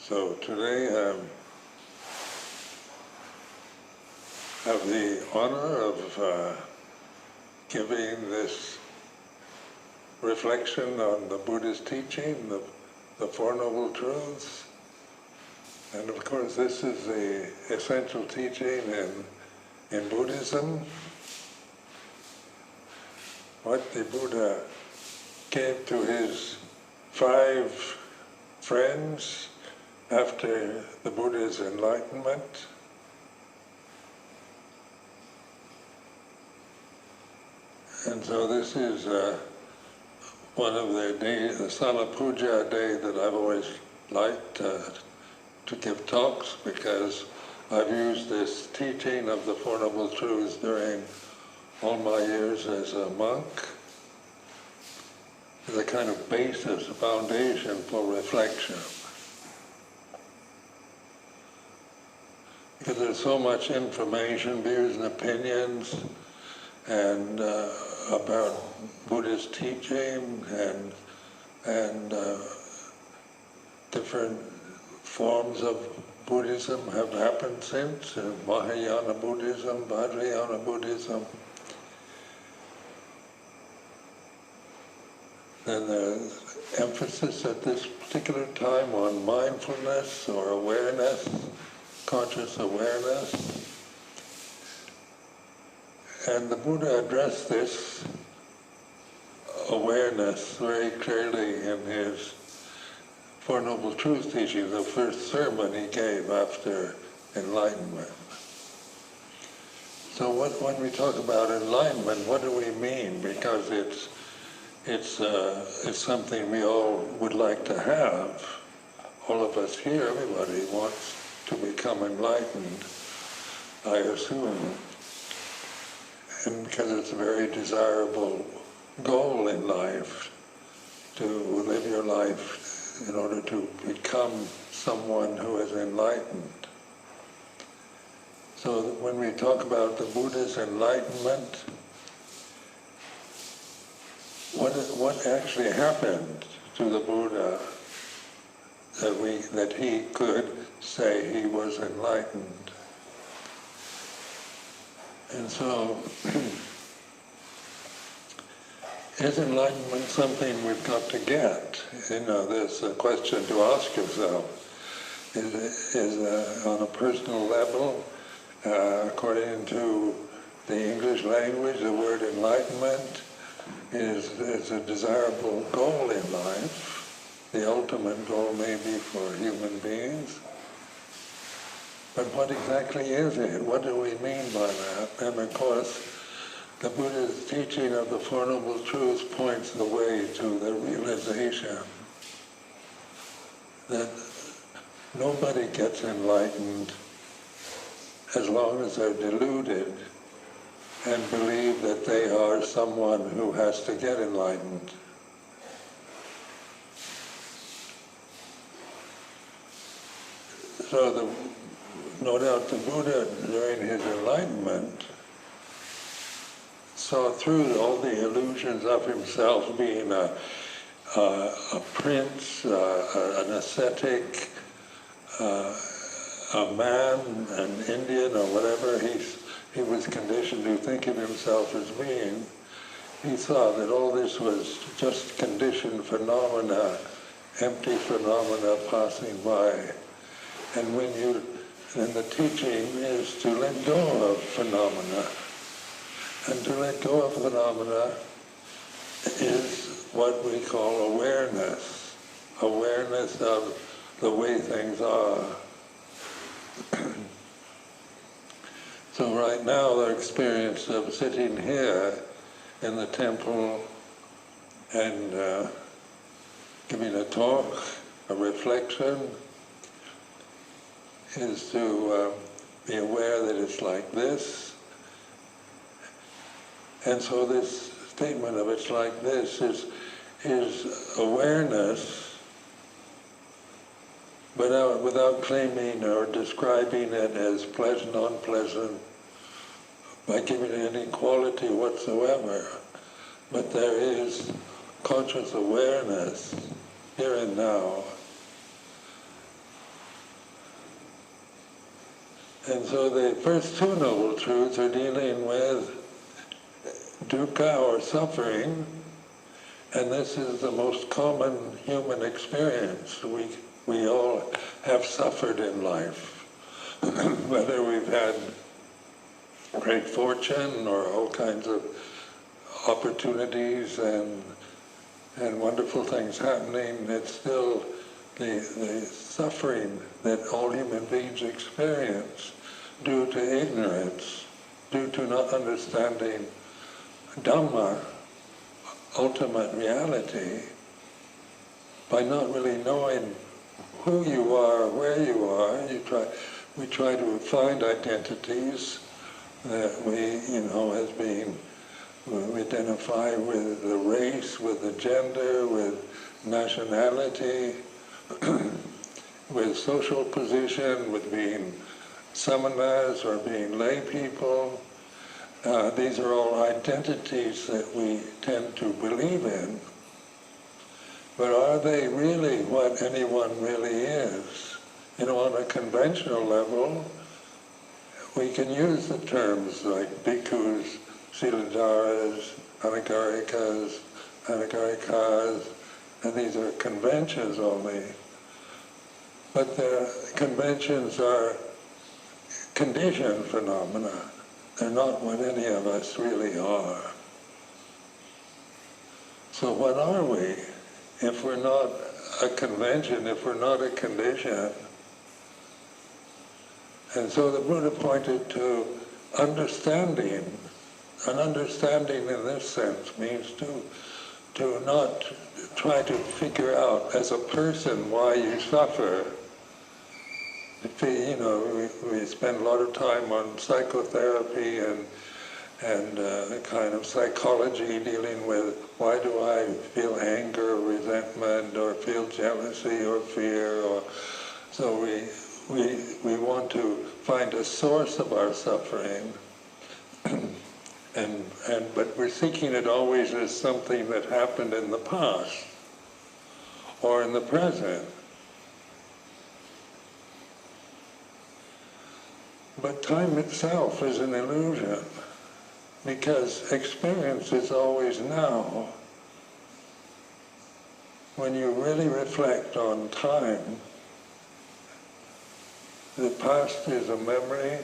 So today I have the honor of giving this reflection on the Buddha's teaching, the Four Noble Truths. And of course this is the essential teaching in Buddhism. What the Buddha gave to his 5 friends after the Buddha's enlightenment. And so this is one of the days, the Asalha Puja day, that I've always liked to give talks, because I've used this teaching of the Four Noble Truths during all my years as a monk as a kind of basis, a foundation for reflection. Because there's so much information, views and opinions, and about Buddhist teaching and different forms of Buddhism have happened since, Mahayana Buddhism, Vajrayana Buddhism. And there's emphasis at this particular time on mindfulness or awareness, conscious awareness. And the Buddha addressed this awareness very clearly in his Four Noble Truths teaching, the first sermon he gave after enlightenment. So when we talk about enlightenment, what do we mean? Because it's something we all would like to have. All of us here, everybody wants to become enlightened, I assume. And because it's a very desirable goal in life, to live your life in order to become someone who is enlightened. So when we talk about the Buddha's enlightenment, what actually happened to the Buddha that he could say he was enlightened? And so, is enlightenment something we've got to get? You know, there's a question to ask yourself. Is on a personal level, according to the English language, the word enlightenment is a desirable goal in life. The ultimate goal maybe for human beings. But what exactly is it? What do we mean by that? And of course, the Buddha's teaching of the Four Noble Truths points the way to the realization that nobody gets enlightened as long as they're deluded and believe that they are someone who has to get enlightened. So no doubt the Buddha, during his enlightenment, saw through all the illusions of himself being a prince, an ascetic, a man, an Indian, or whatever he was conditioned to think of himself as being. He saw that all this was just conditioned phenomena, empty phenomena passing by. And the teaching is to let go of phenomena. And to let go of phenomena is what we call awareness. Awareness of the way things are. So right now the experience of sitting here in the temple and giving a talk, a reflection, is to be aware that it's like this. And so this statement of it's like this is awareness, but without claiming or describing it as pleasant, unpleasant, by giving it any quality whatsoever. But there is conscious awareness here and now. And so the first two Noble Truths are dealing with dukkha or suffering, and this is the most common human experience. We all have suffered in life, whether we've had great fortune or all kinds of opportunities and wonderful things happening. It's still the suffering that all human beings experience due to ignorance, due to not understanding Dhamma, ultimate reality, by not really knowing who you are, where you are. We try to find identities that we identify with the race, with the gender, with nationality, with social position, with being samanas or being lay people. These are all identities that we tend to believe in. But are they really what anyone really is? On a conventional level, we can use the terms like bhikkhus, siladharas, anagarikas, and these are conventions only. But the conventions are conditioned phenomena. They're not what any of us really are. So what are we if we're not a convention, if we're not a condition? And so the Buddha pointed to understanding. And understanding in this sense means to not try to figure out as a person why you suffer. We spend a lot of time on psychotherapy and kind of psychology dealing with why do I feel anger or resentment or feel jealousy or fear. So we want to find a source of our suffering, but we're seeking it always as something that happened in the past or in the present. But time itself is an illusion, because experience is always now. When you really reflect on time, the past is a memory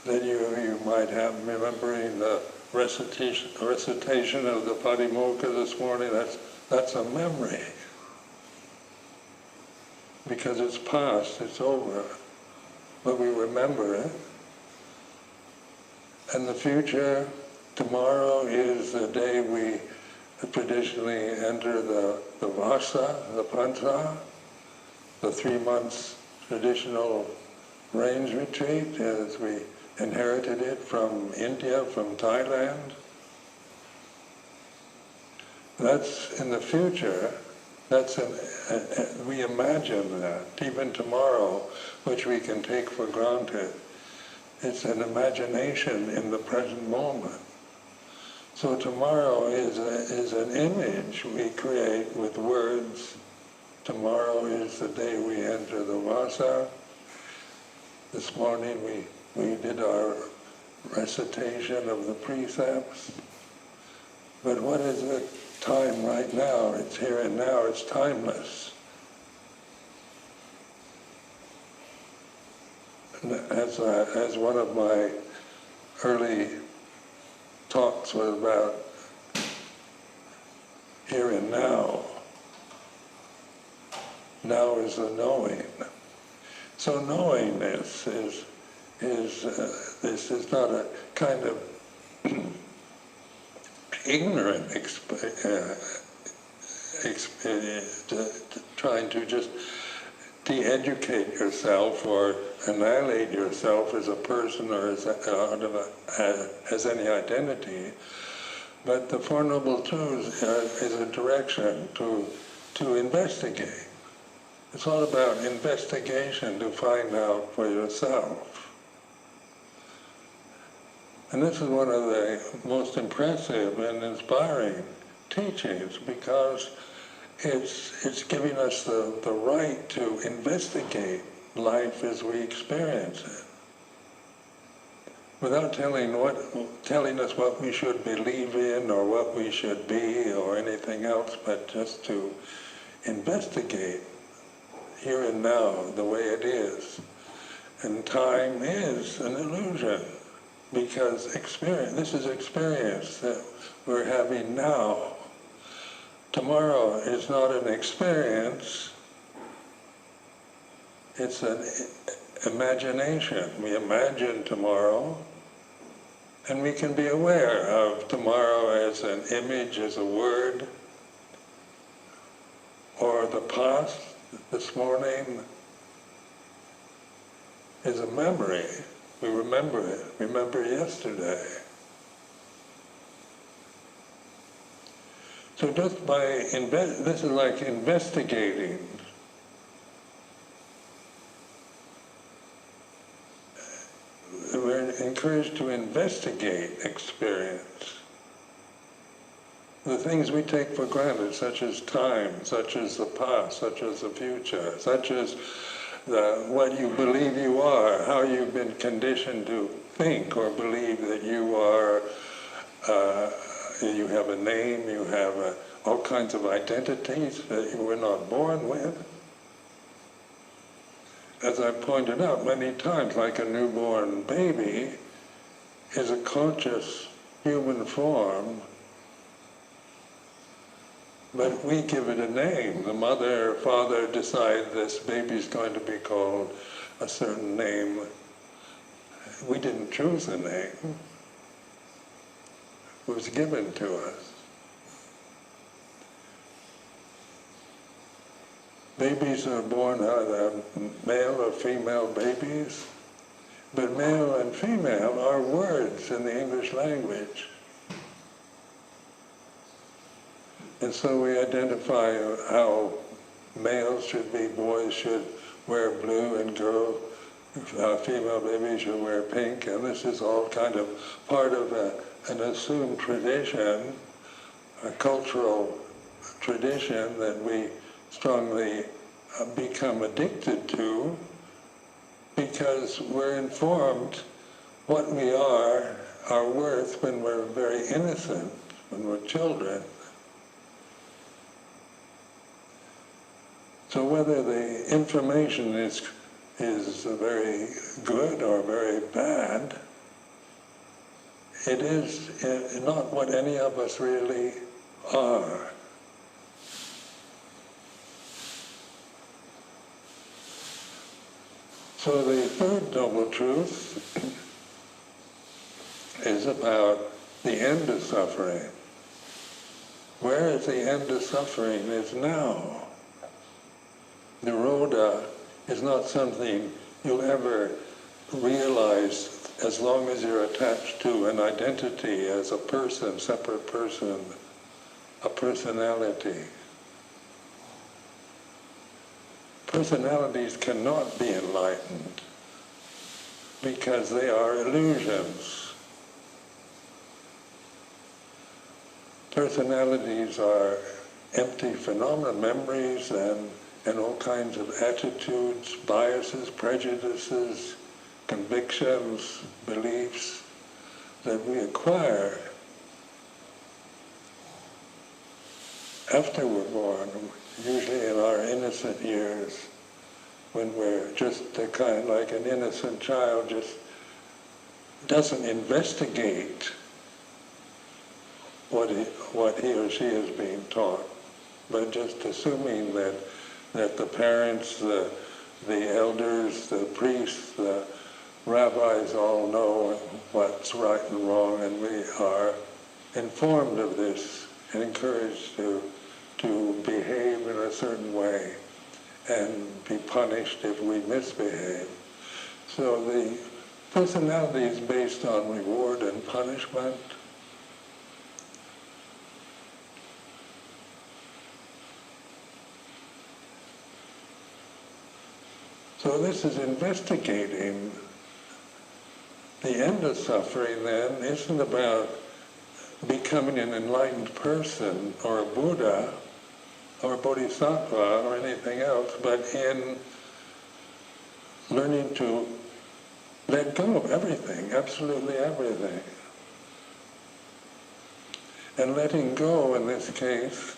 that you might have, remembering the recitation of the Patimokkha this morning. That's a memory, because it's past, it's over. But we remember it. And the future, tomorrow is the day we traditionally enter the Vasa, the Pancha, the 3 months traditional rains retreat as we inherited it from India, from Thailand. That's in the future. We imagine that, even tomorrow, which we can take for granted. It's an imagination in the present moment. So tomorrow is an image we create with words. Tomorrow is the day we enter the Vasa. This morning we did our recitation of the precepts. But what is the time right now? It's here and now, it's timeless. As one of my early talks was about here and now. Now is the knowing. So knowing this is not a kind of ignorant trying to just de-educate yourself or annihilate yourself as a person or as any identity. But the Four Noble Truths is a direction to investigate. It's all about investigation to find out for yourself. And this is one of the most impressive and inspiring teachings, because it's giving us the right to investigate life as we experience it, without telling us what we should believe in or what we should be or anything else, but just to investigate here and now the way it is. And time is an illusion, because this is experience that we're having now. Tomorrow is not an experience, it's an imagination. We imagine tomorrow, and we can be aware of tomorrow as an image, as a word, or the past, this morning, is a memory. We remember it, remember yesterday. So just by, this is like investigating. We're encouraged to investigate experience. The things we take for granted, such as time, such as the past, such as the future, such as what you believe you are, how you've been conditioned to think or believe that you are, you have a name, you have all kinds of identities that you were not born with. As I pointed out many times, like a newborn baby is a conscious human form, but we give it a name. The mother or father decide this baby's going to be called a certain name. We didn't choose the name. It was given to us. Babies are born either male or female babies, but male and female are words in the English language. And so we identify how males should be, boys should wear blue, and female babies should wear pink, and this is all kind of part of an assumed tradition, a cultural tradition that we strongly become addicted to, because we're informed what we are, our worth, when we're very innocent, when we're children. So whether the information is very good or very bad, it is not what any of us really are. So the third noble truth is about the end of suffering. Where is the end of suffering is now. Nirodha is not something you'll ever realize as long as you're attached to an identity as a person, separate person, a personality. Personalities cannot be enlightened because they are illusions. Personalities are empty phenomena, memories, and all kinds of attitudes, biases, prejudices, convictions, beliefs that we acquire after we're born, usually in our innocent years, when we're just kind of like an innocent child, just doesn't investigate what he or she is being taught, but just assuming that the parents, the elders, the priests, the rabbis all know what's right and wrong, and we are informed of this and encouraged to behave in a certain way and be punished if we misbehave. So the personality is based on reward and punishment. So this is investigating. The end of suffering, then, isn't about becoming an enlightened person or a Buddha or a Bodhisattva or anything else, but in learning to let go of everything, absolutely everything. And letting go in this case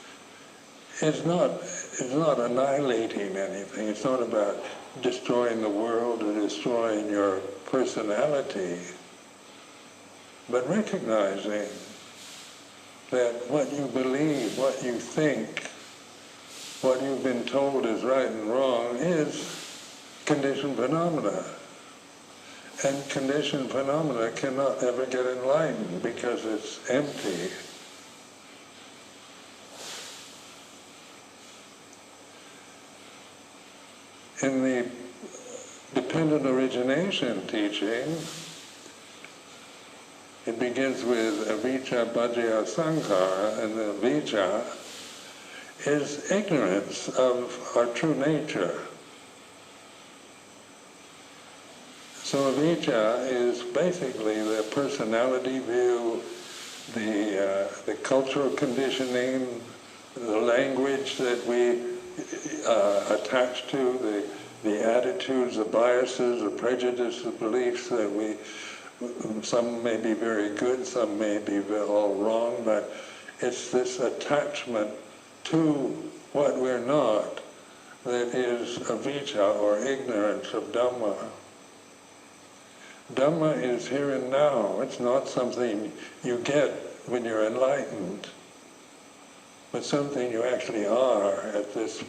is not annihilating anything. It's not about destroying the world or destroying your personality, but recognizing that what you believe, what you think, what you've been told is right and wrong is conditioned phenomena. And conditioned phenomena cannot ever get enlightened because it's empty. In the dependent origination teaching, it begins with avijja paccaya sankhara, and the avijja is ignorance of our true nature. So avijja is basically the personality view, the cultural conditioning, the language that we attach to, the attitudes, the biases, the prejudices, the beliefs that some may be very good, some may be all wrong, but it's this attachment to what we're not that is avijja, or ignorance of Dhamma. Dhamma is here and now. It's not something you get when you're enlightened, but something you actually are at this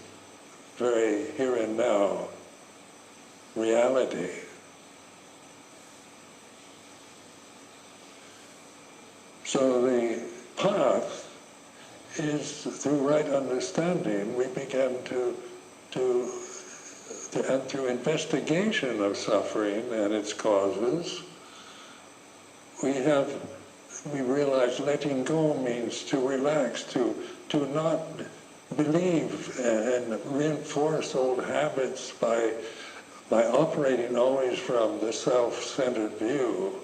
very here and now reality. So the path is through right understanding. We begin and through investigation of suffering and its causes, we realize letting go means to relax, to not believe and reinforce old habits by operating always from the self-centered view.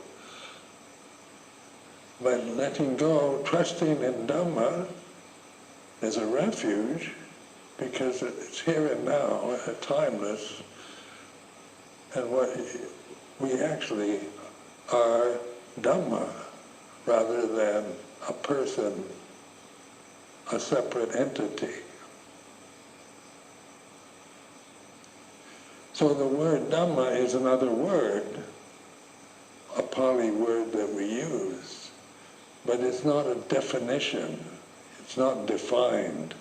But letting go, trusting in Dhamma as a refuge, because it's here and now, timeless, and what we actually are Dhamma, rather than a person, a separate entity. So the word Dhamma is another word, a Pali word that we use, but it's not a definition, it's not defined.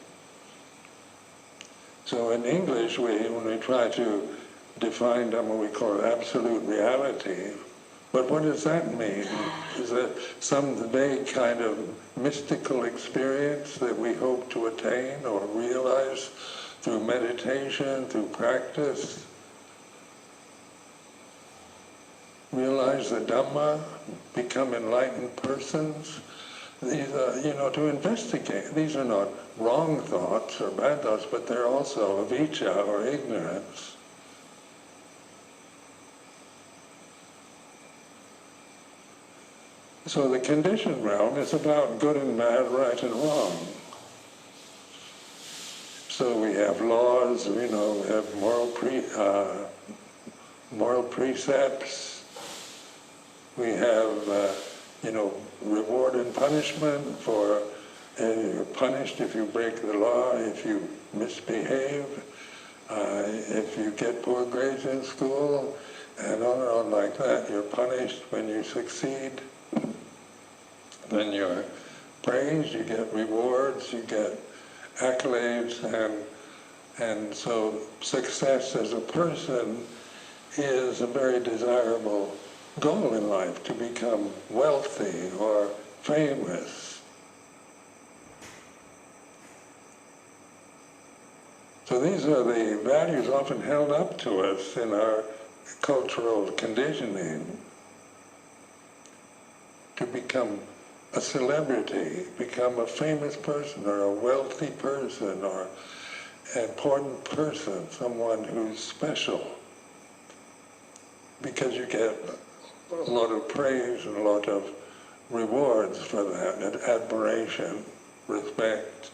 So in English, when we try to define Dhamma, we call it absolute reality. But what does that mean? Is that some vague kind of mystical experience that we hope to attain or realize through meditation, through practice? Realize the Dhamma, become enlightened persons? These are, to investigate. These are not wrong thoughts or bad thoughts, but they're also avijja, or ignorance. So the conditioned realm is about good and bad, right and wrong. So we have laws, we have moral precepts. We have, reward and punishment for, you're punished if you break the law, if you misbehave, if you get poor grades in school, and on like that. You're punished when you succeed. Then you're praised, you get rewards, you get accolades, and so success as a person is a very desirable goal in life, to become wealthy or famous. So these are the values often held up to us in our cultural conditioning, to become a celebrity, become a famous person, or a wealthy person, or an important person, someone who's special, because you get a lot of praise and a lot of rewards for that, and admiration, respect.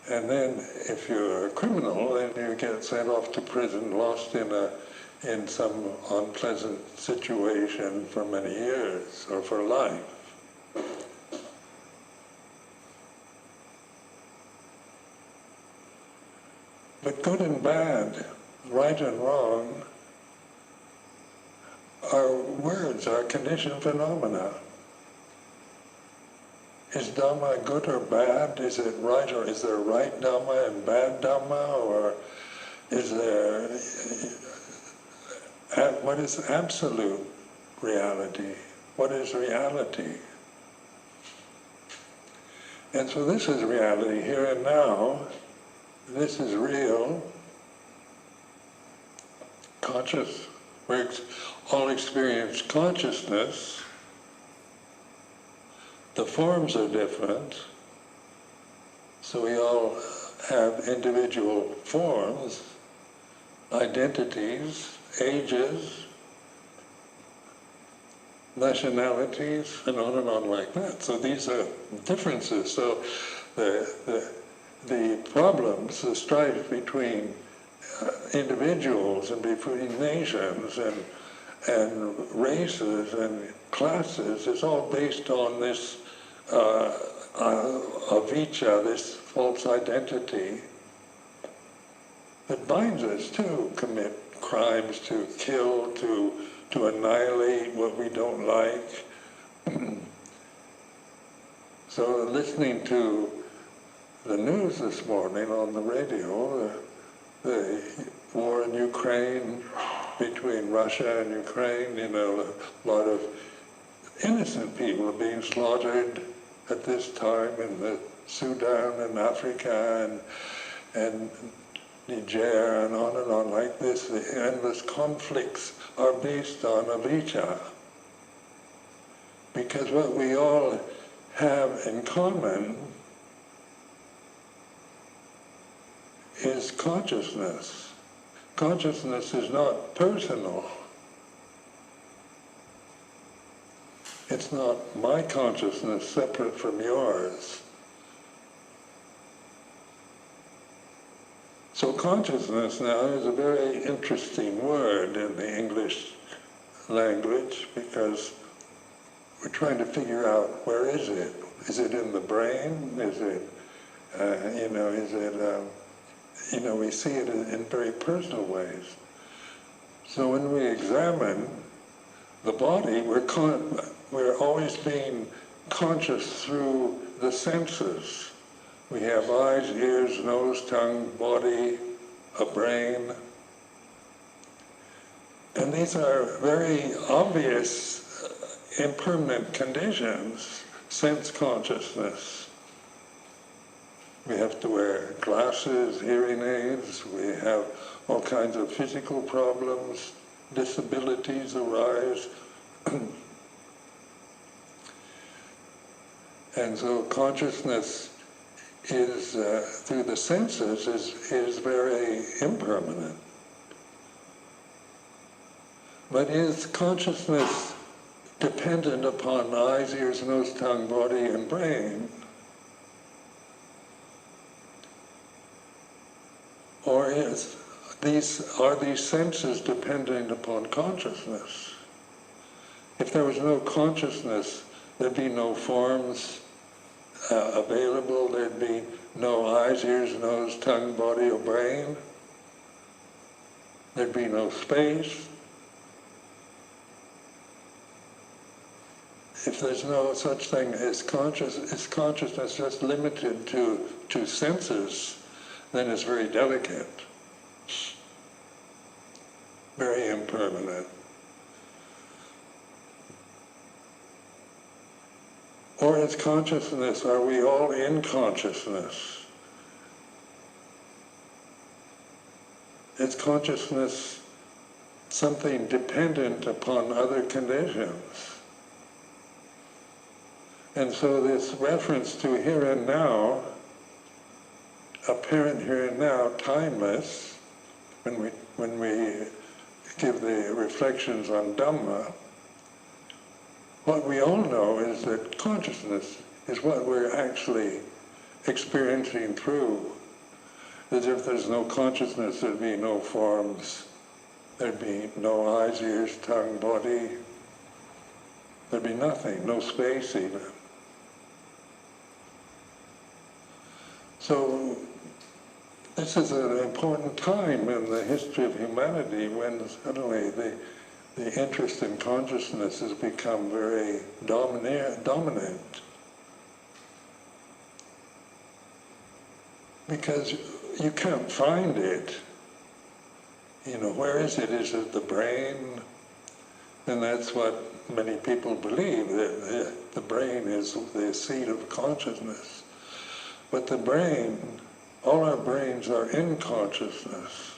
And then if you're a criminal, then you get sent off to prison, lost in some unpleasant situation for many years, or for life. But good and bad, right and wrong, are words, are conditioned phenomena. Is Dhamma good or bad? Is it right, or is there right Dhamma and bad Dhamma? Or is there, what is absolute reality? What is reality? And so this is reality here and now. This is real, conscious. We all experience consciousness. The forms are different, so we all have individual forms, identities, ages, nationalities, and on like that. So these are differences. So the problems, the strife between individuals and between nations and races and classes is all based on this avijja, this false identity that binds us to commit crimes, to kill, to annihilate what we don't like. So listening to the news this morning on the radio, the war in Ukraine, between Russia and Ukraine, a lot of innocent people are being slaughtered at this time in the Sudan and Africa and Niger and on like this. The endless conflicts are based on avijja. Because what we all have in common is consciousness. Consciousness is not personal. It's not my consciousness separate from yours. So consciousness now is a very interesting word in the English language because we're trying to figure out where is it? Is it in the brain? Is it, we see it in very personal ways. So when we examine the body, we're always being conscious through the senses. We have eyes, ears, nose, tongue, body, a brain. And these are very obvious, impermanent conditions, sense consciousness. We have to wear glasses, hearing aids, we have all kinds of physical problems, disabilities arise. And so consciousness is, through the senses, is very impermanent. But is consciousness dependent upon eyes, ears, nose, tongue, body, and brain? Or are these senses dependent upon consciousness? If there was no consciousness, there'd be no forms available, there'd be no eyes, ears, nose, tongue, body, or brain. There'd be no space. If there's no such thing as consciousness just limited to senses, then it's very delicate, very impermanent. Or is consciousness, are we all in consciousness? Is consciousness something dependent upon other conditions? And so this reference to here and now, apparent here and now, timeless, when we give the reflections on Dhamma, what we all know is that consciousness is what we're actually experiencing through. As if there's no consciousness, there'd be no forms, there'd be no eyes, ears, tongue, body, there'd be nothing, no space even. So this is an important time in the history of humanity when suddenly the interest in consciousness has become very dominant. Because you can't find it. You know, where is it? Is it the brain? And that's what many people believe, that the brain is the seat of consciousness. But the brain, all our brains are in consciousness.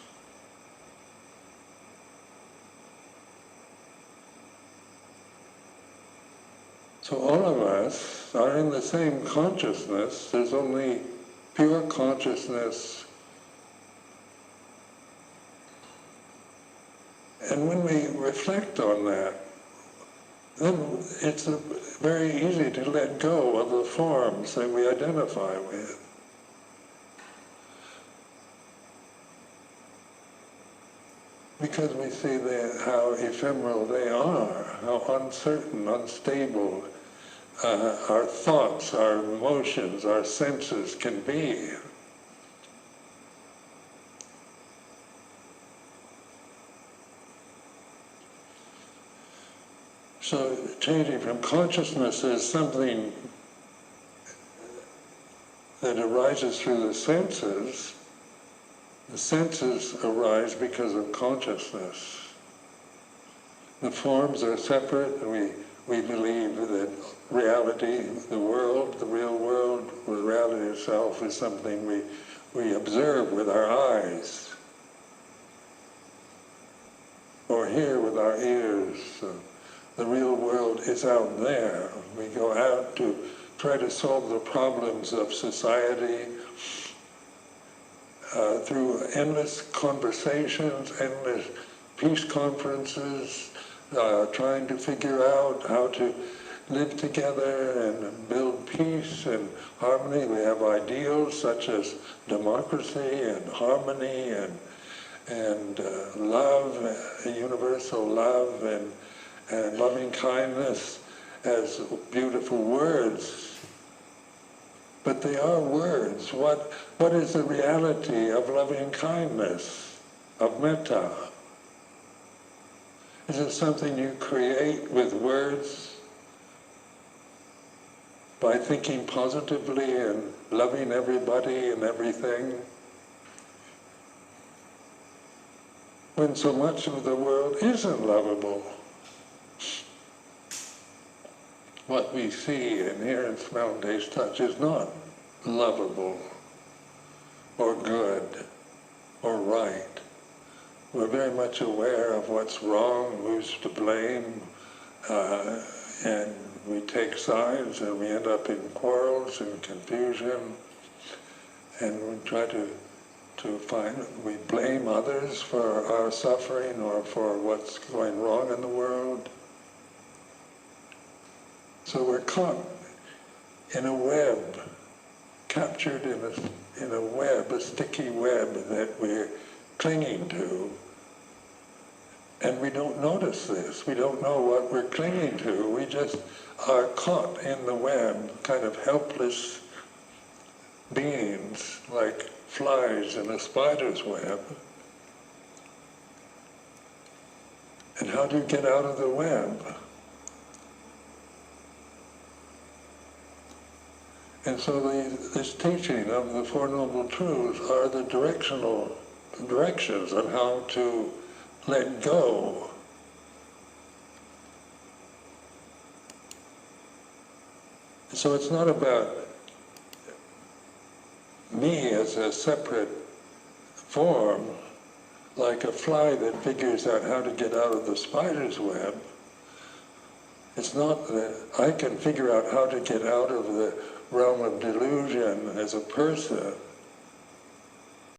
So all of us are in the same consciousness. There's only pure consciousness. And when we reflect on that, then it's very easy to let go of the forms that we identify with. Because we see how ephemeral they are, how uncertain, unstable our thoughts, our emotions, our senses can be. So changing from consciousness is something that arises through the senses. The senses arise because of consciousness. The forms are separate, and we believe that reality, the world, the real world, the reality itself is something we observe with our eyes, or hear with our ears. The real world is out there. We go out to try to solve the problems of society through endless conversations, endless peace conferences, trying to figure out how to live together and build peace and harmony. We have ideals such as democracy and harmony and love, universal love and loving kindness as beautiful words. But they are words. What is the reality of loving kindness, of metta? Is it something you create with words by thinking positively and loving everybody and everything? When so much of the world isn't lovable. What we see and hear and smell and taste, touch is not lovable or good or right. We're very much aware of what's wrong, who's to blame, and we take sides and we end up in quarrels and confusion, and we try to we blame others for our suffering or for what's going wrong in the world. So we're caught in a web, captured in a web, a sticky web that we're clinging to. And we don't notice this. We don't know what we're clinging to. We just are caught in the web, kind of helpless beings, like flies in a spider's web. And how do you get out of the web? And so this teaching of the Four Noble Truths are the directions on how to let go. So it's not about me as a separate form, like a fly that figures out how to get out of the spider's web. It's not that I can figure out how to get out of the realm of delusion as a person.